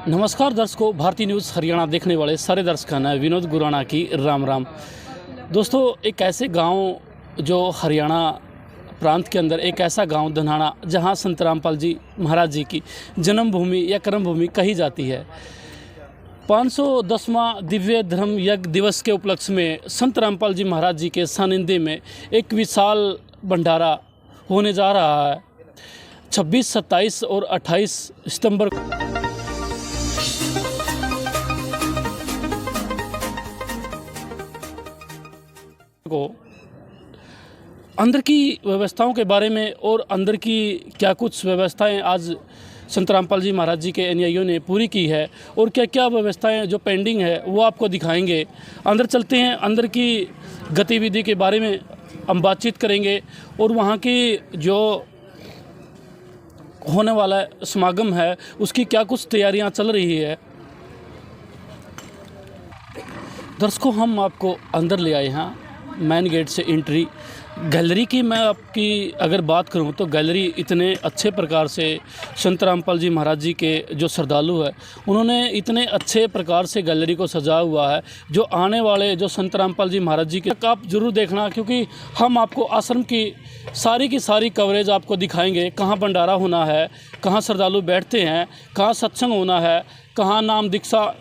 नमस्कार दर्शकों, भारतीय न्यूज़ हरियाणा देखने वाले सारे दर्शकों ने विनोद गुराना की राम राम। दोस्तों, एक ऐसे गांव जो हरियाणा प्रांत के अंदर एक ऐसा गांव धनाना जहां संत रामपाल जी महाराज जी की जन्मभूमि या कर्मभूमि कही जाती है। 510वां दिव्य धर्म यज्ञ दिवस के उपलक्ष्य में संत रामपाल जी महाराज जी के सानिध्य में एक विशाल भंडारा होने जा रहा है। 26, 27 और 28 सितंबर को अंदर की व्यवस्थाओं के बारे में और अंदर की क्या कुछ व्यवस्थाएं आज संत रामपाल जी महाराज जी के अनुयायियों ने पूरी की है और क्या क्या व्यवस्थाएं जो पेंडिंग है वो आपको दिखाएंगे। अंदर चलते हैं, अंदर की गतिविधि के बारे में हम बातचीत करेंगे और वहाँ की जो होने वाला समागम है उसकी क्या कुछ तैयारियां चल रही है। दर्शकों, हम आपको अंदर ले आए हैं। मेन गेट से एंट्री गैलरी की मैं आपकी अगर बात करूं तो गैलरी इतने अच्छे प्रकार से संत रामपाल जी महाराज जी के जो श्रद्धालु है उन्होंने इतने अच्छे प्रकार से गैलरी को सजाया हुआ है। जो आने वाले जो संत रामपाल जी महाराज जी के आप ज़रूर देखना, क्योंकि हम आपको आश्रम की सारी कवरेज आपको दिखाएंगे। कहाँ भंडारा होना है, कहाँ श्रद्धालु बैठते हैं, कहाँ सत्संग होना है, कहाँ नाम दीक्षा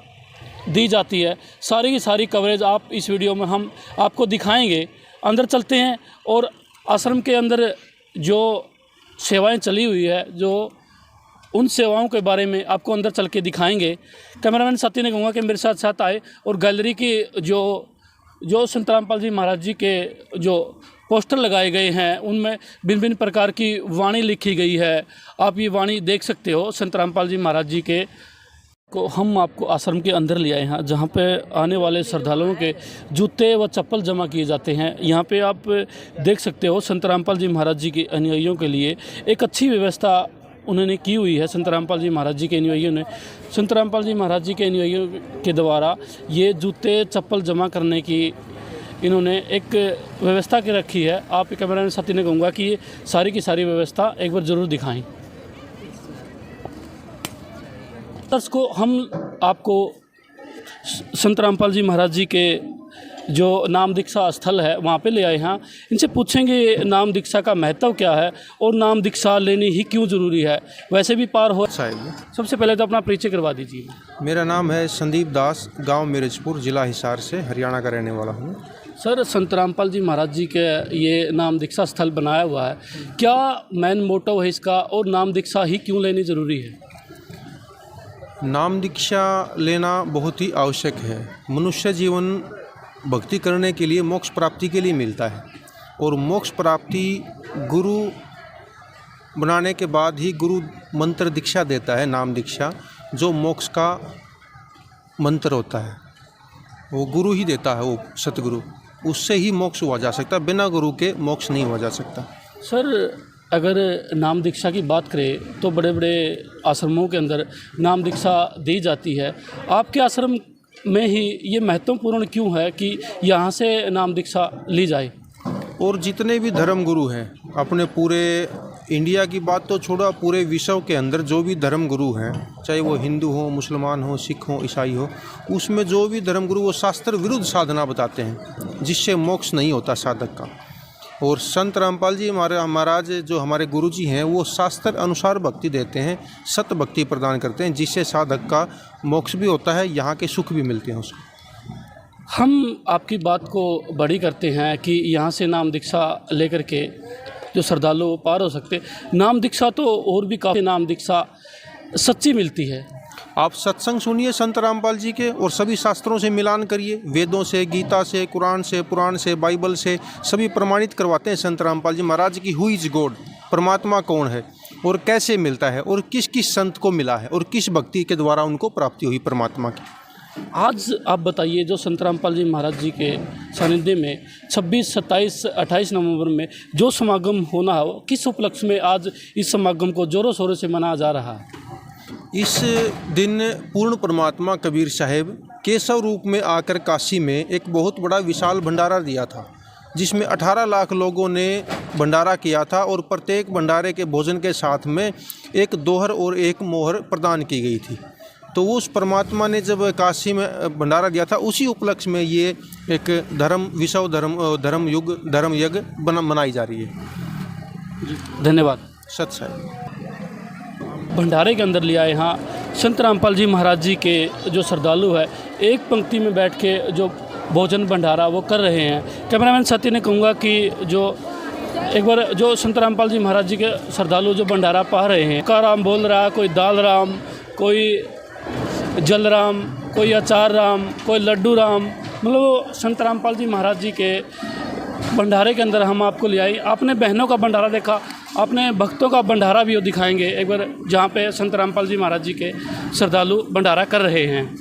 दी जाती है, सारी की सारी कवरेज आप इस वीडियो में हम आपको दिखाएंगे। अंदर चलते हैं और आश्रम के अंदर जो सेवाएं चली हुई है, जो उन सेवाओं के बारे में आपको अंदर चल के दिखाएंगे। कैमरामैन साथी ने कहूँगा कि मेरे साथ साथ आए और गैलरी की जो संत रामपाल जी महाराज जी के जो पोस्टर लगाए गए हैं उनमें भिन्न भिन्न प्रकार की वाणी लिखी गई है। आप ये वाणी देख सकते हो संत रामपाल जी महाराज जी के को हम आपको आश्रम के अंदर ले आए हैं, जहाँ पे आने वाले श्रद्धालुओं के जूते व चप्पल जमा किए जाते हैं। यहाँ पे आप देख सकते हो संत रामपाल जी महाराज जी के अनुयायियों के लिए एक अच्छी व्यवस्था उन्होंने की हुई है। संत रामपाल जी महाराज जी के अनुयायियों ने संत रामपाल जी महाराज जी के अनुयायियों के द्वारा ये जूते चप्पल जमा करने की इन्होंने एक व्यवस्था की रखी है। आप कैमरा साथी ने कहूँगा कि ये सारी की सारी व्यवस्था एक बार ज़रूर दिखाएँ। दर्शकों, हम आपको संत रामपाल जी महाराज जी के जो नाम दीक्षा स्थल है वहाँ पे ले आए हैं। इनसे पूछेंगे नाम दीक्षा का महत्व क्या है और नाम दीक्षा लेनी ही क्यों ज़रूरी है। वैसे भी पार हो साहिब। सबसे पहले तो अपना परिचय करवा दीजिए। मेरा नाम है संदीप दास, गांव मिर्जपुर, जिला हिसार से हरियाणा का रहने वाला हूँ। सर, संत रामपाल जी महाराज जी के ये नाम दीक्षा स्थल बनाया हुआ है, क्या मेन मोटो है इसका और नाम दीक्षा ही क्यों लेनी ज़रूरी है? नाम दीक्षा लेना बहुत ही आवश्यक है। मनुष्य जीवन भक्ति करने के लिए, मोक्ष प्राप्ति के लिए मिलता है और मोक्ष प्राप्ति गुरु बनाने के बाद ही गुरु मंत्र दीक्षा देता है। नाम दीक्षा जो मोक्ष का मंत्र होता है वो गुरु ही देता है, वो सतगुरु, उससे ही मोक्ष हुआ जा सकता है। बिना गुरु के मोक्ष नहीं हुआ जा सकता। सर, अगर नाम दीक्षा की बात करें तो बड़े बड़े आश्रमों के अंदर नाम दीक्षा दी जाती है। आपके आश्रम में ही ये महत्वपूर्ण क्यों है कि यहाँ से नाम दीक्षा ली जाए? और जितने भी धर्म गुरु हैं, अपने पूरे इंडिया की बात तो छोड़ो, पूरे विश्व के अंदर जो भी धर्म गुरु हैं, चाहे वो हिंदू हो, मुसलमान हो, सिख हो, ईसाई हो, उसमें जो भी धर्म गुरु वो शास्त्र विरुद्ध साधना बताते हैं जिससे मोक्ष नहीं होता साधक का। और संत रामपाल जी महाराज जो हमारे गुरु जी हैं वो शास्त्र अनुसार भक्ति देते हैं, सत भक्ति प्रदान करते हैं जिससे साधक का मोक्ष भी होता है, यहाँ के सुख भी मिलते हैं उसको। हम आपकी बात को बड़ी करते हैं कि यहाँ से नाम दीक्षा लेकर के जो श्रद्धालु पार हो सकते। नाम दीक्षा तो और भी काफ़ी नाम दीक्षा सच्ची मिलती है। आप सत्संग सुनिए संत रामपाल जी के और सभी शास्त्रों से मिलान करिए, वेदों से, गीता से, कुरान से, पुराण से, बाइबल से, सभी प्रमाणित करवाते हैं संत रामपाल जी महाराज की हु इज गॉड, परमात्मा कौन है और कैसे मिलता है और किस किस संत को मिला है और किस भक्ति के द्वारा उनको प्राप्ति हुई परमात्मा की। आज आप बताइए, जो संत रामपाल जी महाराज जी के सानिध्य में 26, 27, 28 नवंबर में जो समागम होना है, किस उपलक्ष्य में आज इस समागम को जोरों शोरों से मनाया जा रहा है? इस दिन पूर्ण परमात्मा कबीर साहब केशव रूप में आकर काशी में एक बहुत बड़ा विशाल भंडारा दिया था, जिसमें 18 लाख लोगों ने भंडारा किया था और प्रत्येक भंडारे के भोजन के साथ में एक दोहर और एक मोहर प्रदान की गई थी। तो उस परमात्मा ने जब काशी में भंडारा दिया था, उसी उपलक्ष्य में ये एक धर्म यज्ञ मनाई जा रही है। धन्यवाद। सत साई। भंडारे के अंदर लिया यहाँ संत रामपाल जी महाराज जी के जो श्रद्धालु है, एक पंक्ति में बैठ के जो भोजन भंडारा वो कर रहे हैं। कैमरामैन साथी ने कहूँगा कि जो एक बार जो संत रामपाल जी महाराज जी के श्रद्धालु जो भंडारा पा रहे हैं, का राम बोल रहा, कोई दाल राम, कोई जल राम, कोई अचार राम, कोई लड्डू राम, मतलब संत रामपाल जी महाराज जी के भंडारे के अंदर हम आपको ले आए। आपने बहनों का भंडारा देखा, आपने भक्तों का भंडारा भी वो दिखाएंगे एक बार, जहाँ पे संत रामपाल जी महाराज जी के श्रद्धालु भंडारा कर रहे हैं।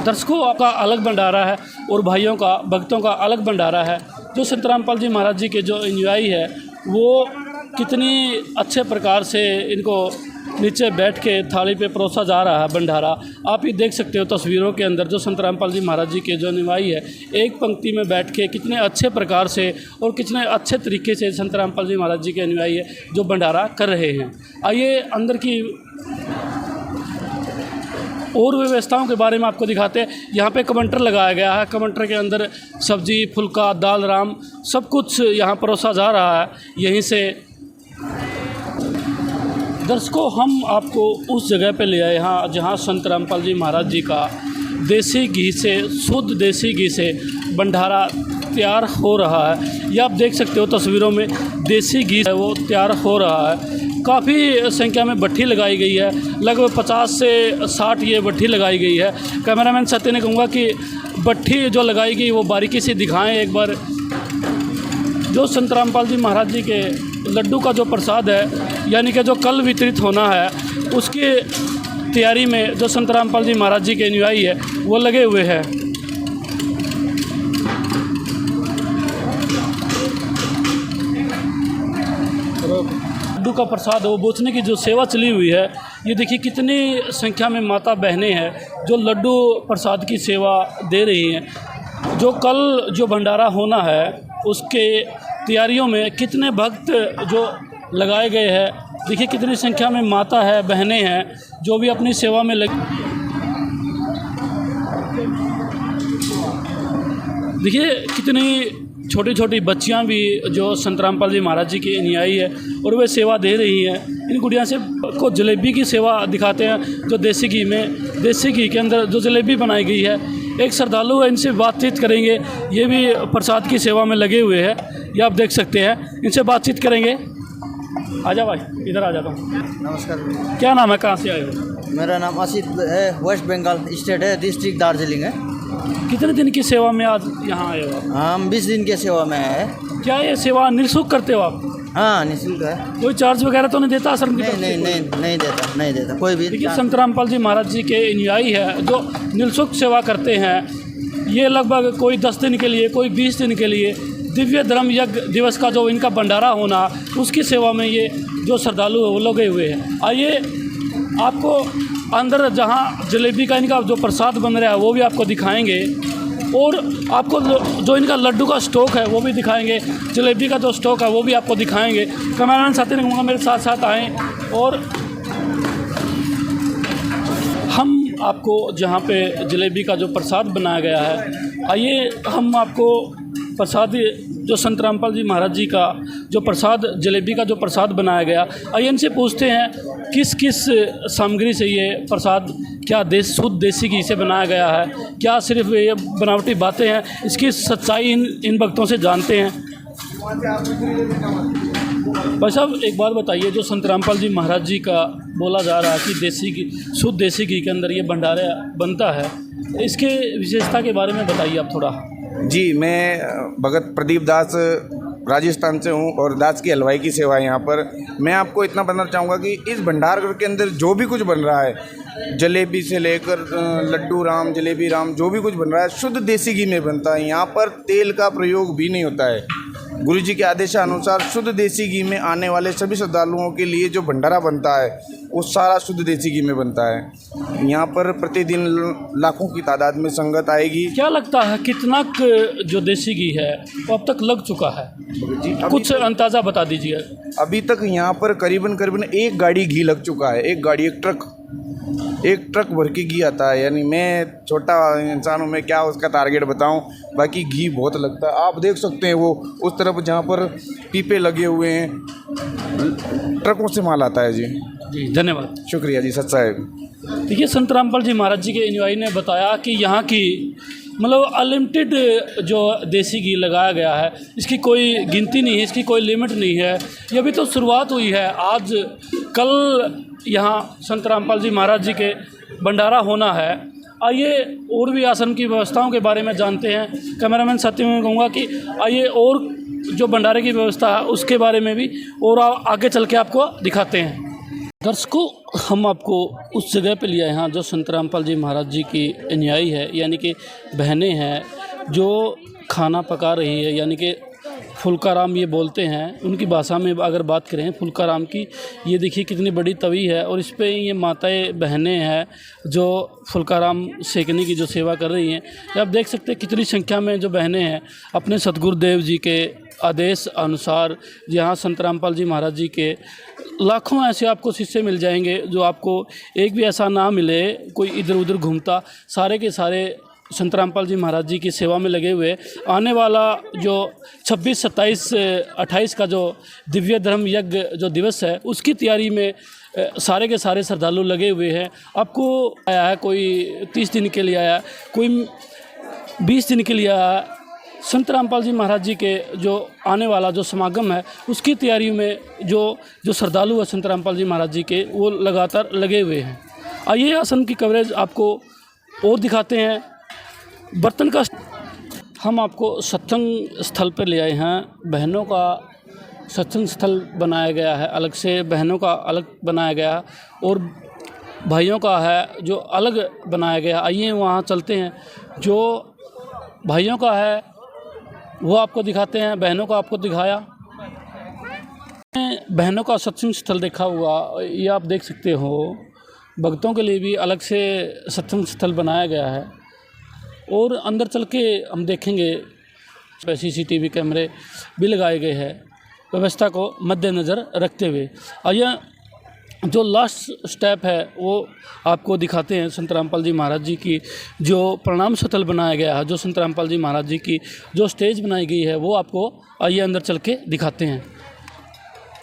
दर्शकों, आपका अलग भंडारा है और भाइयों का, भक्तों का अलग भंडारा है। जो संत रामपाल जी महाराज जी के जो अनुयायी है, वो कितनी अच्छे प्रकार से इनको नीचे बैठ के थाली पे परोसा जा रहा है भंडारा। आप ये देख सकते हो तस्वीरों के अंदर, जो संत रामपाल जी महाराज जी के जो अनुयायी है, एक पंक्ति में बैठ के कितने अच्छे प्रकार से और कितने अच्छे तरीके से संत रामपाल जी महाराज जी के अनुयायी है जो भंडारा कर रहे हैं। आइए अंदर की और व्यवस्थाओं के बारे में आपको दिखाते हैं। यहाँ पे कमंटर लगाया गया है, कमंटर के अंदर सब्जी, फुल्का, दाल राम सब कुछ यहाँ परोसा जा रहा है। यहीं से दर्शकों, हम आपको उस जगह पे ले आए यहाँ जहाँ संत रामपाल जी महाराज जी का देसी घी से, शुद्ध देसी घी से भंडारा तैयार हो रहा है। ये आप देख सकते हो तस्वीरों में, देसी घी है वो तैयार हो रहा है। काफ़ी संख्या में भट्ठी लगाई गई है, लगभग 50 से 60 ये भट्ठी लगाई गई है। कैमरामैन सत्य ने कहूँगा कि भट्ठी जो लगाई गई वो बारीकी से दिखाएं एक बार। जो संत रामपाल जी महाराज जी के लड्डू का जो प्रसाद है, यानी कि जो कल वितरित होना है, उसकी तैयारी में जो संत रामपाल जी महाराज जी के अनुयायी है वो लगे हुए हैं। लड्डू का प्रसाद वो बेचने की जो सेवा चली हुई है, ये देखिए कितनी संख्या में माता बहनें हैं जो लड्डू प्रसाद की सेवा दे रही हैं। जो कल जो भंडारा होना है उसके तैयारियों में कितने भक्त जो लगाए गए हैं, देखिए कितनी संख्या में माता है, बहनें हैं जो भी अपनी सेवा में लगी। देखिए कितनी छोटी छोटी बच्चियां भी जो संत रामपाल जी महाराज जी की अनुयायी है और वे सेवा दे रही हैं। इन गुड़िया से को जलेबी की सेवा दिखाते हैं, जो देसी घी में, देसी घी के अंदर जो जलेबी बनाई गई है। एक श्रद्धालु है, इनसे बातचीत करेंगे, ये भी प्रसाद की सेवा में लगे हुए हैं, ये आप देख सकते हैं। इनसे बातचीत करेंगे। आजा भाई, इधर आ जाता हूँ। नमस्कार। क्या नाम है, कहाँ से आए हो? मेरा नाम असित है, वेस्ट बंगाल स्टेट है, डिस्ट्रिक्ट दार्जिलिंग है। कितने दिन की सेवा में आज यहाँ आए हो? हम 20 दिन की सेवा में है। क्या ये सेवा निःशुल्क करते हो आप? हाँ, निःशुल्क है। कोई चार्ज वगैरह तो नहीं देता आश्रम की तरफ से? नहीं देता कोई भी। देखिए संत रामपाल जी महाराज जी के अनुयायी है जो निःशुल्क सेवा करते हैं। ये लगभग कोई 10 दिन के लिए, कोई 20 दिन के लिए दिव्य धर्म यज्ञ दिवस का जो इनका भंडारा होना, उसकी सेवा में ये जो श्रद्धालु है वो लगे हुए हैं। आइए आपको अंदर जहाँ जलेबी का इनका जो प्रसाद बन रहा है वो भी आपको दिखाएंगे, और आपको जो इनका लड्डू का स्टॉक है वो भी दिखाएंगे, जलेबी का जो स्टॉक है वो भी आपको दिखाएंगे। कैमरामैन साथी ने कहूँगा मेरे साथ साथ आएँ और हम आपको जहाँ पे जलेबी का जो प्रसाद बनाया गया है, आइए हम आपको प्रसाद जो संत रामपाल जी महाराज जी का जो प्रसाद, जलेबी का जो प्रसाद बनाया गया, आइए इनसे पूछते हैं किस किस सामग्री से ये प्रसाद, क्या शुद्ध देसी घी से बनाया गया है, क्या सिर्फ ये बनावटी बातें हैं, इसकी सच्चाई इन भक्तों से जानते हैं। भाई साहब एक बात बताइए, जो संत रामपाल जी महाराज जी का बोला जा रहा है कि देसी घी, शुद्ध देसी घी के अंदर ये भंडारा बनता है, इसके विशेषता के बारे में बताइए आप थोड़ा। जी, मैं भगत प्रदीप दास राजस्थान से हूँ और दास की हलवाई की सेवा है यहाँ पर। मैं आपको इतना बताना चाहूँगा कि इस भंडार घर के अंदर जो भी कुछ बन रहा है, जलेबी से लेकर लड्डू राम, जलेबी राम, जो भी कुछ बन रहा है शुद्ध देसी घी में बनता है। यहाँ पर तेल का प्रयोग भी नहीं होता है। गुरु जी के आदेशानुसार शुद्ध देसी घी में आने वाले सभी श्रद्धालुओं के लिए जो भंडारा बनता है वो सारा शुद्ध देसी घी में बनता है। यहाँ पर प्रतिदिन लाखों की तादाद में संगत आएगी। क्या लगता है कितना जो देसी घी है वो अब तक लग चुका है? जी कुछ अंदाज़ा बता दीजिए। अभी तक यहाँ पर करीबन एक गाड़ी घी लग चुका है। एक गाड़ी, एक ट्रक भर के घी आता है। यानी मैं छोटा इंसान हूँ, मैं क्या उसका टारगेट बताऊँ। बाकी घी बहुत लगता है। आप देख सकते हैं वो उस तरफ जहाँ पर पीपे लगे हुए हैं, ट्रकों से माल आता है। जी धन्यवाद। शुक्रिया जी, सच साहेब। देखिए, संत रामपाल जी महाराज जी के अनुयायी ने बताया कि यहाँ की मतलब अनलिमिटेड जो देसी घी लगाया गया है, इसकी कोई गिनती नहीं है, इसकी कोई लिमिट नहीं है। ये अभी तो शुरुआत हुई है। आज कल यहाँ संत रामपाल जी महाराज जी के भंडारा होना है। आइए और भी आश्रम की व्यवस्थाओं के बारे में जानते हैं। कैमरामैन साथियों में कहूँगा कि आइए और जो भंडारे की व्यवस्था है उसके बारे में भी और आगे चल के आपको दिखाते हैं। दर्शकों, हम आपको उस जगह पे लिया है यहाँ जो संत रामपाल जी महाराज जी की अनुयायी है, यानी कि बहनें हैं जो खाना पका रही है, यानी कि फुल्काराम ये बोलते हैं उनकी भाषा में। अगर बात करें फुल्काराम की, ये देखिए कितनी बड़ी तवी है और इस पे ये माताएं बहनें हैं जो फुल्काराम सेकने की जो सेवा कर रही हैं। ये आप देख सकते हैं कितनी संख्या में जो बहनें हैं अपने सतगुरुदेव जी के आदेश अनुसार। यहाँ संत रामपाल जी महाराज जी के लाखों ऐसे आपको शिष्य मिल जाएंगे जो आपको एक भी ऐसा ना मिले कोई इधर उधर घूमता। सारे के सारे संत रामपाल जी महाराज जी की सेवा में लगे हुए। आने वाला जो 26, 27, 28 का जो दिव्य धर्म यज्ञ जो दिवस है उसकी तैयारी में सारे के सारे श्रद्धालु लगे हुए हैं। आपको आया है, कोई 30 दिन के लिए आया, कोई 20 दिन के लिए आया। संत रामपाल जी महाराज जी के जो आने वाला जो समागम है उसकी तैयारी में जो श्रद्धालु है संत रामपाल जी महाराज जी के, वो लगातार लगे हुए हैं। आइए आश्रम की कवरेज आपको और दिखाते हैं। बर्तन का हम आपको सत्संग स्थल पर ले आए हैं। बहनों का सत्संग स्थल बनाया गया है, अलग से बहनों का अलग बनाया गया है और भाइयों का है जो अलग बनाया गया। आइए वहाँ चलते हैं। जो भाइयों का है वो आपको दिखाते हैं, बहनों का आपको दिखाया। बहनों का सत्संग स्थल देखा हुआ, ये आप देख सकते हो। भक्तों के लिए भी अलग से सत्संग स्थल बनाया गया है और अंदर चल के हम देखेंगे CCTV कैमरे भी लगाए गए हैं व्यवस्था को मद्देनज़र रखते हुए। आइए जो लास्ट स्टेप है वो आपको दिखाते हैं। संत रामपाल जी महाराज जी की जो प्रणाम स्थल बनाया गया है, जो संत रामपाल जी महाराज जी की जो स्टेज बनाई गई है वो आपको आइए अंदर चल के दिखाते हैं।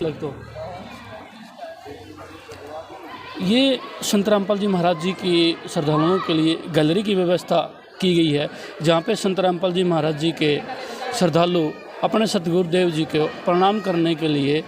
तो ये संत रामपाल जी महाराज जी की श्रद्धालुओं के लिए गैलरी की व्यवस्था की गई है, जहाँ पे संत रामपाल जी महाराज जी के श्रद्धालु अपने सतगुरुदेव जी को प्रणाम करने के लिए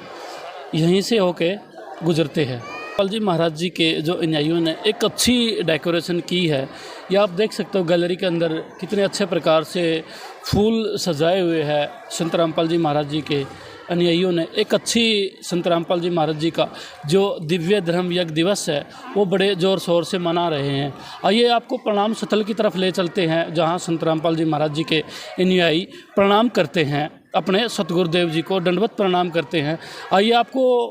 यहीं से होके गुजरते हैं। रामपाल जी महाराज जी के जो अनुयायियों ने एक अच्छी डेकोरेशन की है। ये आप देख सकते हो गैलरी के अंदर कितने अच्छे प्रकार से फूल सजाए हुए हैं। संत रामपाल जी महाराज जी के अनुयायियों ने एक अच्छी संत रामपाल जी महाराज जी का जो दिव्य धर्म यज्ञ दिवस है वो बड़े ज़ोर शोर से मना रहे हैं। आइए आपको प्रणाम स्थल की तरफ ले चलते हैं, जहां संत रामपाल जी महाराज जी के अनुयायी प्रणाम करते हैं, अपने सतगुरुदेव जी को दंडवत प्रणाम करते हैं। आइए आपको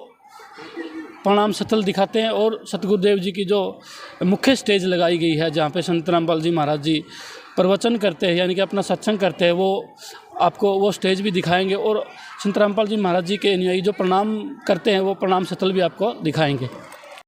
प्रणाम स्थल दिखाते हैं और सतगुरुदेव जी की जो मुख्य स्टेज लगाई गई है जहाँ पे संत रामपाल जी महाराज जी प्रवचन करते हैं, यानी कि अपना सत्संग करते हैं, वो आपको वो स्टेज भी दिखाएंगे और संत रामपाल जी महाराज जी के अनुयायी जो प्रणाम करते हैं वो प्रणाम स्थल भी आपको दिखाएंगे।